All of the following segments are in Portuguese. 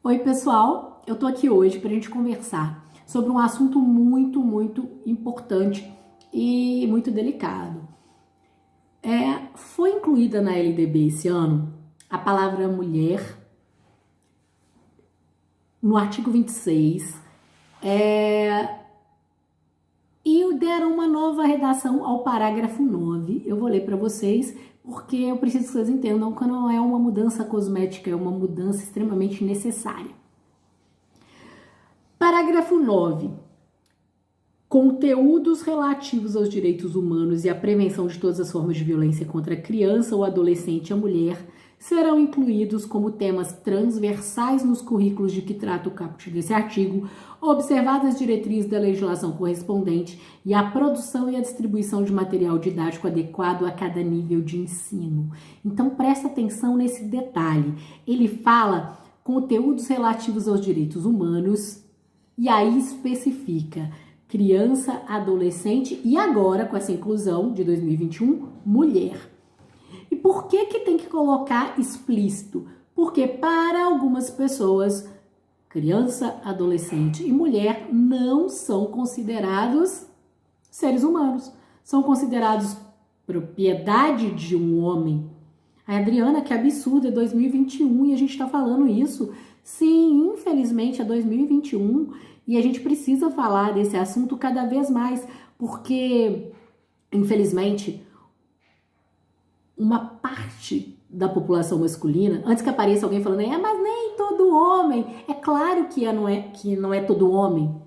Oi, pessoal! Eu tô aqui hoje para a gente conversar sobre um assunto muito importante e muito delicado. Foi incluída na LDB esse ano a palavra mulher no artigo 26 e deram uma nova redação ao parágrafo 9. Eu vou ler para vocês porque eu preciso que vocês entendam que não é uma mudança cosmética, é uma mudança extremamente necessária. Parágrafo 9. Conteúdos relativos aos direitos humanos e à prevenção de todas as formas de violência contra a criança ou adolescente e a mulher serão incluídos como temas transversais nos currículos de que trata o caput desse artigo, observadas as diretrizes da legislação correspondente e a produção e a distribuição de material didático adequado a cada nível de ensino. Então presta atenção nesse detalhe. Ele fala conteúdos relativos aos direitos humanos e aí especifica criança, adolescente e agora, com essa inclusão de 2021, mulher. E por que tem que colocar explícito? Porque para algumas pessoas, criança, adolescente e mulher não são considerados seres humanos. São considerados propriedade de um homem. A Adriana, que absurdo, é 2021 e a gente tá falando isso. Sim, infelizmente é 2021 e a gente precisa falar desse assunto cada vez mais, porque, infelizmente, uma parte da população masculina, antes que apareça alguém falando, mas nem todo homem, é claro que não é todo homem.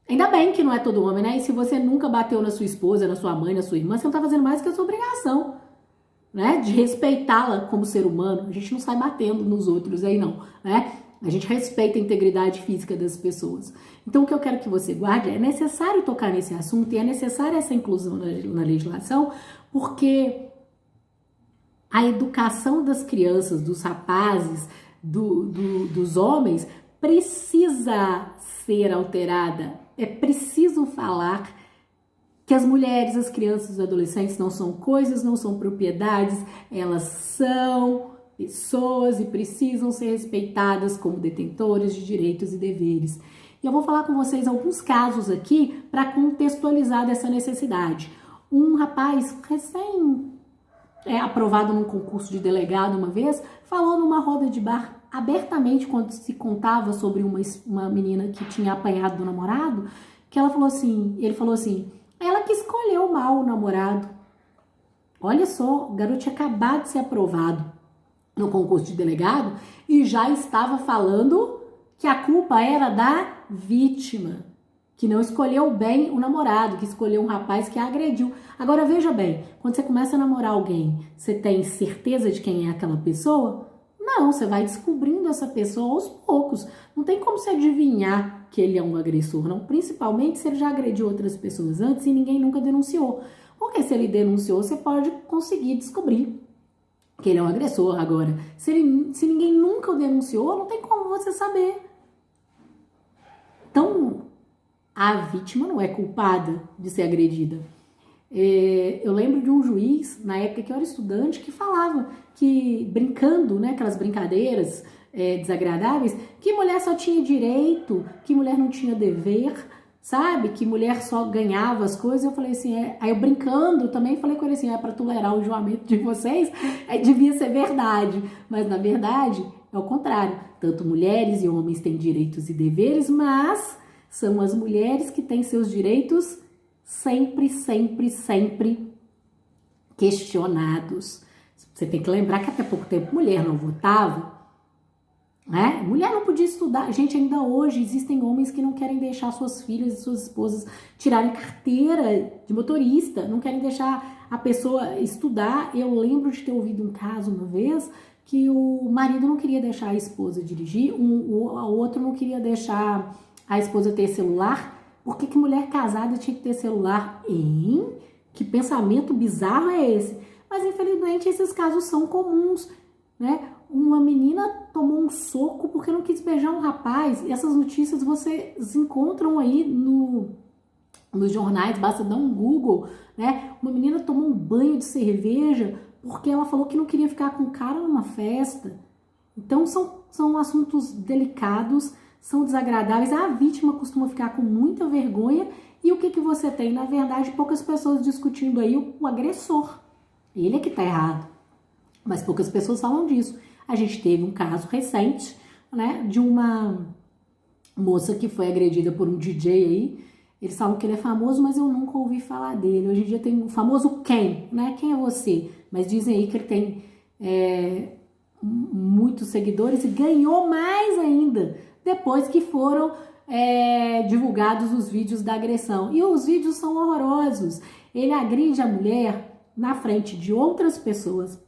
Ainda bem que não é todo homem, né? E se você nunca bateu na sua esposa, na sua mãe, na sua irmã, você não tá fazendo mais que a sua obrigação, né? De respeitá-la como ser humano. A gente não sai batendo nos outros aí, não, né? A gente respeita a integridade física das pessoas. Então, o que eu quero que você guarde é necessário tocar nesse assunto e é necessária essa inclusão na legislação, porque a educação das crianças, dos rapazes, dos homens precisa ser alterada. É preciso falar que as mulheres, as crianças, os adolescentes não são coisas, não são propriedades, elas são pessoas e precisam ser respeitadas como detentores de direitos e deveres. E eu vou falar com vocês alguns casos aqui para contextualizar dessa necessidade. Um rapaz aprovado num concurso de delegado uma vez, falou numa roda de bar abertamente quando se contava sobre uma menina que tinha apanhado do namorado, que ele falou assim, ela que escolheu mal o namorado. Olha só, o garoto tinha acabado de ser aprovado no concurso de delegado e já estava falando que a culpa era da vítima, que não escolheu bem o namorado, que escolheu um rapaz que a agrediu. Agora veja bem, quando você começa a namorar alguém, você tem certeza de quem é aquela pessoa? Não, você vai descobrindo essa pessoa aos poucos. Não tem como você adivinhar que ele é um agressor, não. Principalmente se ele já agrediu outras pessoas antes e ninguém nunca denunciou. Porque se ele denunciou, você pode conseguir descobrir que ele é um agressor. Agora, se ninguém nunca o denunciou, não tem como você saber. Então, a vítima não é culpada de ser agredida. Eu lembro de um juiz, na época que eu era estudante, que falava que, brincando, né, aquelas brincadeiras desagradáveis, que mulher só tinha direito, que mulher não tinha dever, sabe? Que mulher só ganhava as coisas. Eu falei assim, aí eu brincando também falei com ele assim, para tolerar o julgamento de vocês, devia ser verdade. Mas na verdade é o contrário. Tanto mulheres e homens têm direitos e deveres, mas são as mulheres que têm seus direitos sempre questionados. Você tem que lembrar que até pouco tempo mulher não votava, né? Mulher não podia estudar. Gente, ainda hoje existem homens que não querem deixar suas filhas e suas esposas tirarem carteira de motorista, não querem deixar a pessoa estudar. Eu lembro de ter ouvido um caso uma vez que o marido não queria deixar a esposa dirigir, o outro não queria deixar a esposa ter celular. Por que mulher casada tinha que ter celular? Hein? Que pensamento bizarro é esse? Mas infelizmente esses casos são comuns, né? Uma menina tomou um soco porque não quis beijar um rapaz. E essas notícias vocês encontram aí nos jornais, basta dar um Google, né? Uma menina tomou um banho de cerveja porque ela falou que não queria ficar com o cara numa festa. Então, são assuntos delicados, são desagradáveis. A vítima costuma ficar com muita vergonha. E o que você tem? Na verdade, poucas pessoas discutindo aí o agressor. Ele é que tá errado. Mas poucas pessoas falam disso. A gente teve um caso recente, né, de uma moça que foi agredida por um DJ aí. Eles falam que ele é famoso, mas eu nunca ouvi falar dele. Hoje em dia tem o famoso quem, né? Quem é você? Mas dizem aí que ele tem muitos seguidores e ganhou mais ainda depois que foram divulgados os vídeos da agressão. E os vídeos são horrorosos. Ele agride a mulher na frente de outras pessoas,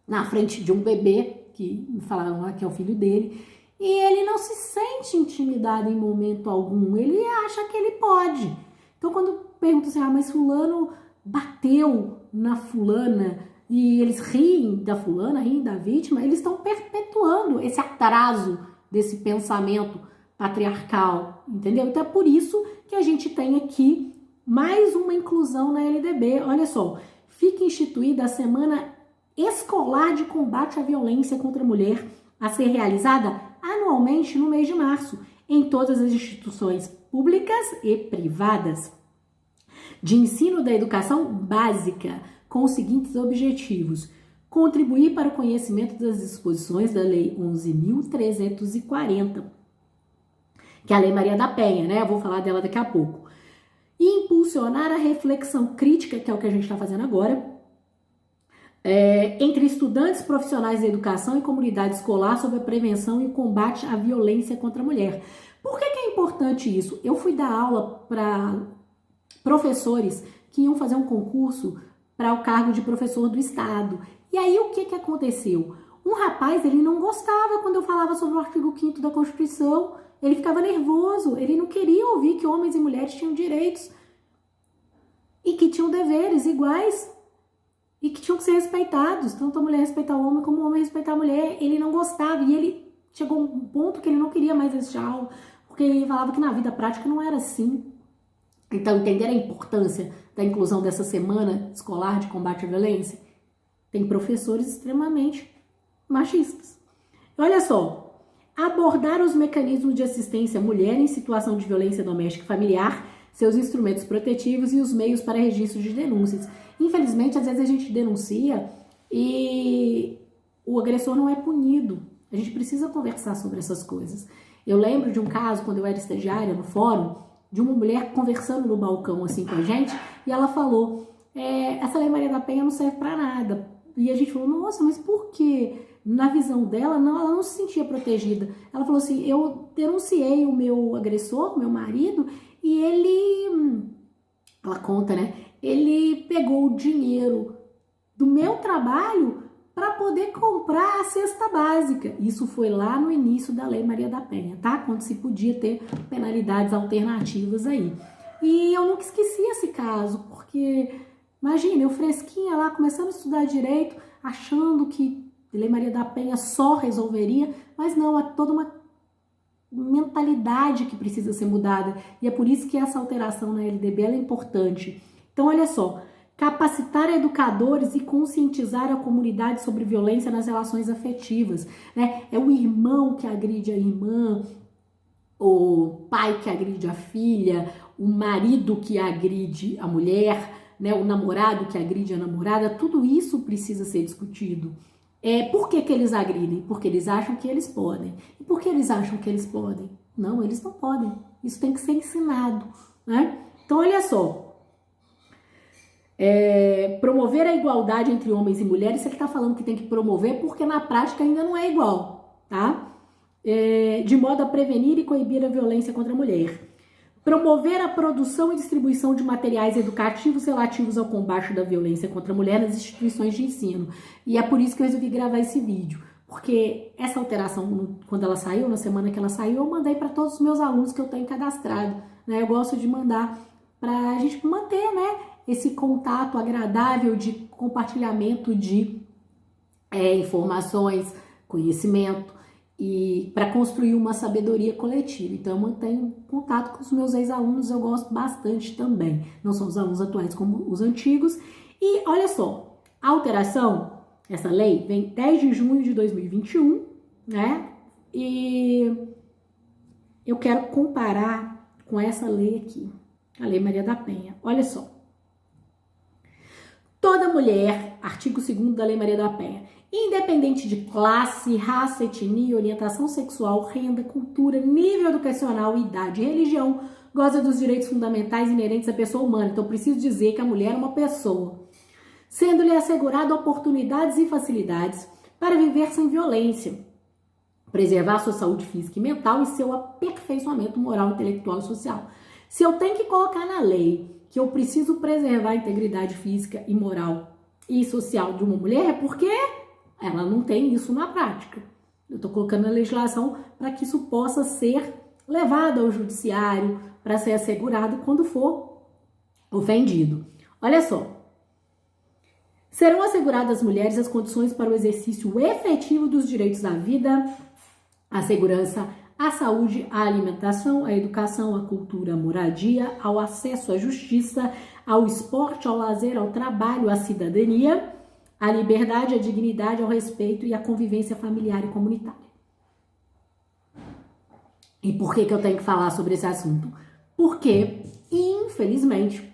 na frente de um bebê, que falaram lá que é o filho dele, e ele não se sente intimidado em momento algum, ele acha que ele pode. Então quando perguntam assim, mas fulano bateu na fulana, e eles riem da fulana, riem da vítima, eles estão perpetuando esse atraso desse pensamento patriarcal, entendeu? Então é por isso que a gente tem aqui mais uma inclusão na LDB. Olha só, fica instituída a Semana Escolar de Combate à Violência contra a Mulher, a ser realizada anualmente no mês de março, em todas as instituições públicas e privadas de ensino da educação básica, com os seguintes objetivos: contribuir para o conhecimento das disposições da Lei 11.340, que é a Lei Maria da Penha, né? Eu vou falar dela daqui a pouco. E impulsionar a reflexão crítica, que é o que a gente está fazendo agora, entre estudantes profissionais da educação e comunidade escolar sobre a prevenção e o combate à violência contra a mulher. Por que é importante isso? Eu fui dar aula para professores que iam fazer um concurso para o cargo de professor do estado. E aí o que aconteceu? Um rapaz, ele não gostava quando eu falava sobre o artigo 5º da Constituição, ele ficava nervoso, ele não queria ouvir que homens e mulheres tinham direitos e que tinham deveres iguais e que tinham que ser respeitados, tanto a mulher respeitar o homem como o homem respeitar a mulher. Ele não gostava e ele chegou a um ponto que ele não queria mais esse aula, porque ele falava que na vida prática não era assim. Então, entender a importância da inclusão dessa semana escolar de combate à violência? Tem professores extremamente machistas. Olha só, abordar os mecanismos de assistência à mulher em situação de violência doméstica e familiar, seus instrumentos protetivos e os meios para registro de denúncias. Infelizmente, às vezes a gente denuncia e o agressor não é punido. A gente precisa conversar sobre essas coisas. Eu lembro de um caso, quando eu era estagiária no fórum, de uma mulher conversando no balcão assim com a gente, e ela falou, essa Lei Maria da Penha não serve para nada. E a gente falou, nossa, mas por quê? Na visão dela, ela não se sentia protegida. Ela falou assim, eu denunciei o meu agressor, meu marido, e ela conta, né? Ele pegou o dinheiro do meu trabalho para poder comprar a cesta básica. Isso foi lá no início da Lei Maria da Penha, tá? Quando se podia ter penalidades alternativas aí. E eu nunca esqueci esse caso, porque, imagina, eu fresquinha lá, começando a estudar direito, achando que a Lei Maria da Penha só resolveria, mas não, é toda uma mentalidade que precisa ser mudada. E é por isso que essa alteração na LDB é importante. Então, olha só, capacitar educadores e conscientizar a comunidade sobre violência nas relações afetivas, né? É o irmão que agride a irmã, o pai que agride a filha, o marido que agride a mulher, né? O namorado que agride a namorada, tudo isso precisa ser discutido. Por que eles agridem? Porque eles acham que eles podem. E por que eles acham que eles podem? Não, eles não podem. Isso tem que ser ensinado, né? Então, olha só. Promover a igualdade entre homens e mulheres, você que está falando que tem que promover, porque na prática ainda não é igual, tá? De modo a prevenir e coibir a violência contra a mulher. Promover a produção e distribuição de materiais educativos relativos ao combate da violência contra a mulher nas instituições de ensino. E é por isso que eu resolvi gravar esse vídeo, porque essa alteração, quando ela saiu, na semana que ela saiu, eu mandei para todos os meus alunos que eu tenho cadastrado, né? Eu gosto de mandar para a gente manter, né, esse contato agradável de compartilhamento de informações, conhecimento, e para construir uma sabedoria coletiva. Então eu mantenho contato com os meus ex-alunos, eu gosto bastante também. Não são os alunos atuais como os antigos. E olha só, a alteração, essa lei vem 10 de junho de 2021, né? E eu quero comparar com essa lei aqui, a Lei Maria da Penha. Olha só. Toda mulher, artigo 2º da Lei Maria da Penha, independente de classe, raça, etnia, orientação sexual, renda, cultura, nível educacional, idade e religião, goza dos direitos fundamentais inerentes à pessoa humana. Então, preciso dizer que a mulher é uma pessoa, sendo-lhe assegurado oportunidades e facilidades para viver sem violência, preservar sua saúde física e mental e seu aperfeiçoamento moral, intelectual e social. Se eu tenho que colocar na lei que eu preciso preservar a integridade física e moral e social de uma mulher, é porque ela não tem isso na prática. Eu estou colocando na legislação para que isso possa ser levado ao judiciário, para ser assegurado quando for ofendido. Olha só. Serão asseguradas às mulheres as condições para o exercício efetivo dos direitos à vida, à segurança, à saúde, à alimentação, à educação, à cultura, à moradia, ao acesso à justiça, ao esporte, ao lazer, ao trabalho, à cidadania, à liberdade, à dignidade, ao respeito e à convivência familiar e comunitária. E por que eu tenho que falar sobre esse assunto? Porque, infelizmente,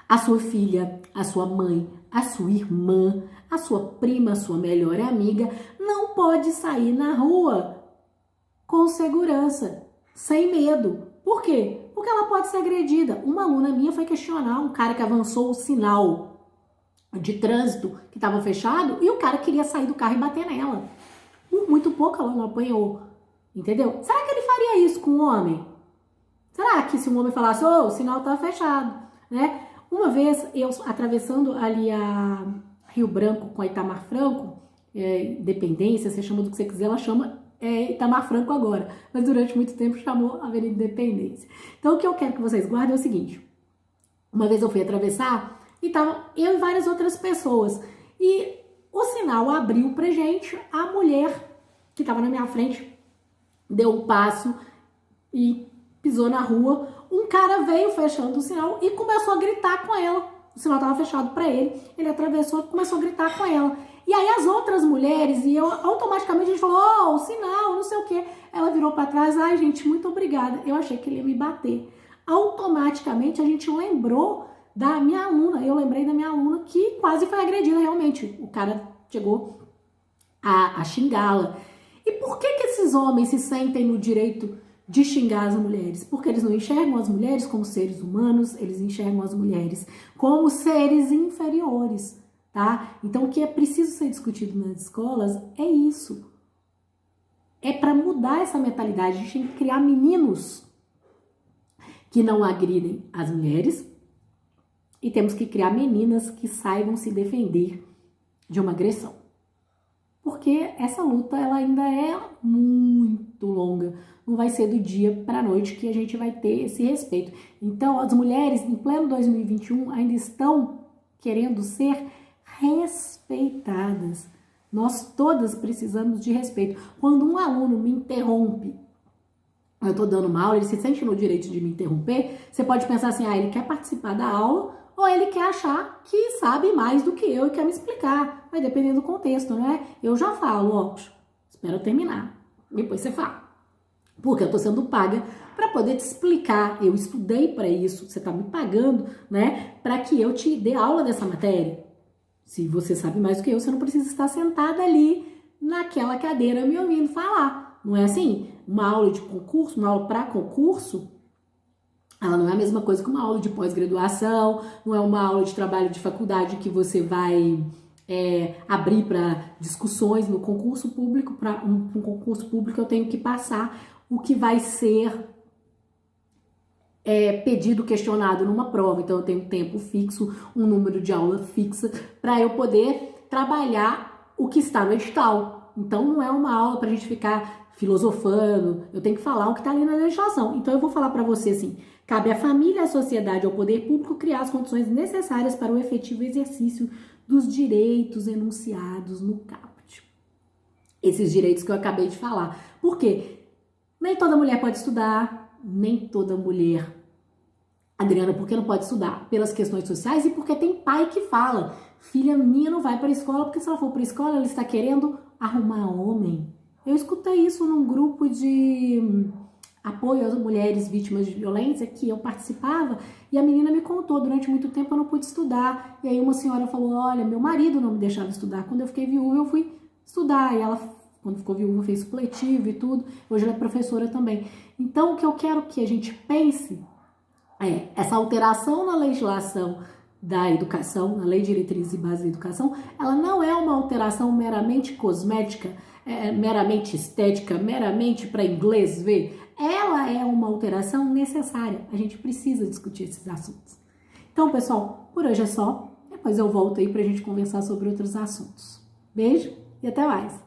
a sua filha, a sua mãe, a sua irmã, a sua prima, a sua melhor amiga não pode sair na rua com segurança, sem medo. Por quê? Porque ela pode ser agredida. Uma aluna minha foi questionar um cara que avançou o sinal de trânsito que estava fechado e o cara queria sair do carro e bater nela. Por muito pouco ela não apanhou. Entendeu? Será que ele faria isso com um homem? Será que se um homem falasse, o sinal tá fechado, né? Uma vez, eu atravessando ali a Rio Branco com a Itamar Franco, Independência, você chama do que você quiser, ela chama Itamar Franco agora, mas durante muito tempo chamou Avenida Independência. Então, o que eu quero que vocês guardem é o seguinte, uma vez eu fui atravessar e tava eu e várias outras pessoas, e o sinal abriu pra gente, a mulher que estava na minha frente deu um passo e pisou na rua, um cara veio fechando o sinal e começou a gritar com ela. O sinal estava fechado para ele atravessou e começou a gritar com ela. E aí as outras mulheres, e eu automaticamente a gente falou, o sinal, não sei o quê. Ela virou para trás, ai gente, muito obrigada. Eu achei que ele ia me bater. Automaticamente a gente lembrou da minha aluna, eu lembrei da minha aluna que quase foi agredida realmente. O cara chegou a xingá-la. E por que esses homens se sentem no direito de xingar as mulheres? Porque eles não enxergam as mulheres como seres humanos, eles enxergam as mulheres como seres inferiores, tá? Então o que é preciso ser discutido nas escolas é isso. É para mudar essa mentalidade, a gente tem que criar meninos que não agridem as mulheres e temos que criar meninas que saibam se defender de uma agressão. Porque essa luta ela ainda é muito longa. Não vai ser do dia para a noite que a gente vai ter esse respeito. Então, as mulheres, em pleno 2021, ainda estão querendo ser respeitadas. Nós todas precisamos de respeito. Quando um aluno me interrompe, eu estou dando uma aula, ele se sente no direito de me interromper, você pode pensar assim, ele quer participar da aula ou ele quer achar que sabe mais do que eu e quer me explicar. Vai dependendo do contexto, né? Eu já falo, espera eu terminar. Depois você fala. Porque eu tô sendo paga para poder te explicar. Eu estudei para isso, você tá me pagando, né? Para que eu te dê aula dessa matéria. Se você sabe mais do que eu, você não precisa estar sentada ali naquela cadeira me ouvindo falar. Não é assim? Uma aula de concurso, uma aula para concurso, ela não é a mesma coisa que uma aula de pós-graduação, não é uma aula de trabalho de faculdade que você vai abrir para discussões no concurso público. Para um concurso público eu tenho que passar o que vai ser pedido, questionado numa prova. Então eu tenho um tempo fixo, um número de aula fixa para eu poder trabalhar o que está no edital. Então não é uma aula para a gente ficar filosofando, eu tenho que falar o que está ali na legislação. Então eu vou falar para você assim, cabe à família, à sociedade, ao poder público criar as condições necessárias para o efetivo exercício dos direitos enunciados no caput. Esses direitos que eu acabei de falar. Por quê? Nem toda mulher pode estudar, nem toda mulher, Adriana, por que não pode estudar? Pelas questões sociais e porque tem pai que fala, filha minha não vai para a escola, porque se ela for para a escola, ela está querendo arrumar homem. Eu escutei isso num grupo de apoio às mulheres vítimas de violência que eu participava, e a menina me contou, durante muito tempo eu não pude estudar, e aí uma senhora falou, olha, meu marido não me deixava estudar, quando eu fiquei viúva eu fui estudar, e ela, quando ficou viúva, fez supletivo e tudo, hoje ela é professora também. Então o que eu quero que a gente pense é, essa alteração na legislação da educação, na Lei de Diretrizes e Bases da Educação, ela não é uma alteração meramente cosmética, meramente estética, meramente para inglês ver. Ela é uma alteração necessária. A gente precisa discutir esses assuntos. Então, pessoal, por hoje é só. Depois eu volto aí para a gente conversar sobre outros assuntos. Beijo e até mais!